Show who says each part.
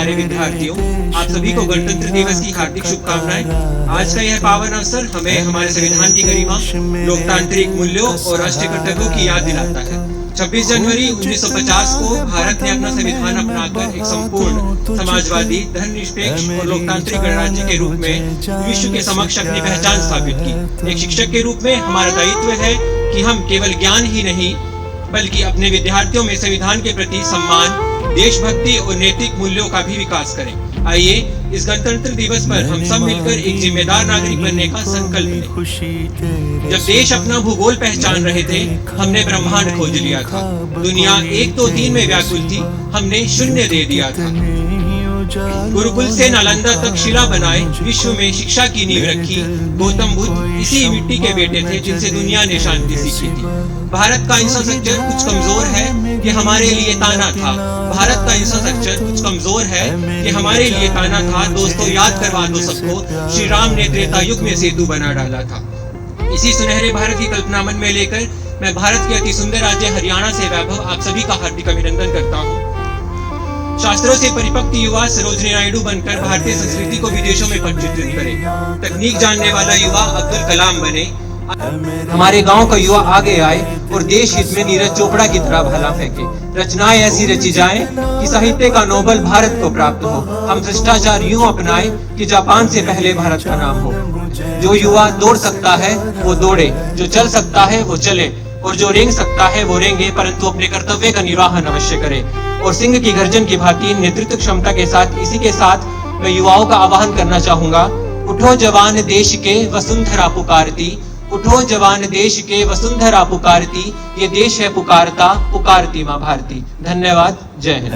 Speaker 1: प्यारे विद्यार्थियों, आप सभी को गणतंत्र दिवस की हार्दिक शुभकामनाएं। आज का यह पावन अवसर हमें हमारे संविधान की गरिमा, लोकतांत्रिक मूल्यों और राष्ट्रीय कर्तव्यों की याद दिलाता है। 26 जनवरी 1950 को भारत ने अपना संविधान अपनाकर एक संपूर्ण समाजवादी, धर्मनिरपेक्ष और लोकतांत्रिक गणराज्य के रूप में विश्व के समक्ष अपनी पहचान स्थापित की। एक शिक्षक के रूप में हमारा दायित्व है कि हम केवल ज्ञान ही नहीं बल्कि अपने विद्यार्थियों में संविधान के प्रति सम्मान, देशभक्ति और नैतिक मूल्यों का भी विकास करें। आइए इस गणतंत्र दिवस पर हम सब मिलकर एक जिम्मेदार नागरिक बनने का संकल्प लें। जब देश अपना भूगोल पहचान रहे थे, हमने ब्रह्मांड खोज लिया था। दुनिया 1 2 3 में व्याकुल थी, हमने शून्य दे दिया था। गुरुकुल से नालंदा तक शिला बनाए विश्व में शिक्षा की नींव रखी। गौतम बुद्ध इसी मिट्टी के बेटे थे जिनसे दुनिया ने शांति सीखी थी। भारत का इंफ्रास्ट्रक्चर कुछ कमजोर है, ये हमारे लिए ताना था। भारत का इंफ्रास्ट्रक्चर कुछ कमजोर है, ये हमारे लिए ताना था। दोस्तों, याद करवा दो सबको, श्री राम ने त्रेता युग में सेतु बना डाला था। इसी सुनहरे भारत की कल्पना मन में लेकर मैं भारत के अति सुंदर राज्य हरियाणा से वैभव आप सभी का हार्दिक अभिनंदन करता हूँ। शास्त्रों से परिपक्व युवा सरोजिनी नायडू बनकर भारतीय संस्कृति को विदेशों में परिचित करे। तकनीक जानने वाला युवा अब्दुल कलाम बने। हमारे गांव का युवा आगे आए और देश हित में नीरज चोपड़ा की तरह भाला फेंके। रचनाएं ऐसी रची जाएं कि साहित्य का नोबेल भारत को प्राप्त हो। हम भ्रष्टाचार यूं अपनाएं कि जापान से पहले भारत का नाम हो। जो युवा दौड़ सकता है वो दौड़े, जो चल सकता है वो चले, और जो रेंग सकता है वो रेंगे, परंतु अपने कर्तव्य का निर्वाहन अवश्य करे। और सिंह की गर्जन की भांति नेतृत्व क्षमता के साथ इसी के साथ मैं युवाओं का आह्वान करना चाहूंगा। उठो जवान देश के वसुंधरा पुकारती, उठो जवान देश के वसुंधरा पुकारती, ये देश है पुकारता, पुकारती मां भारती। धन्यवाद। जय हिंद।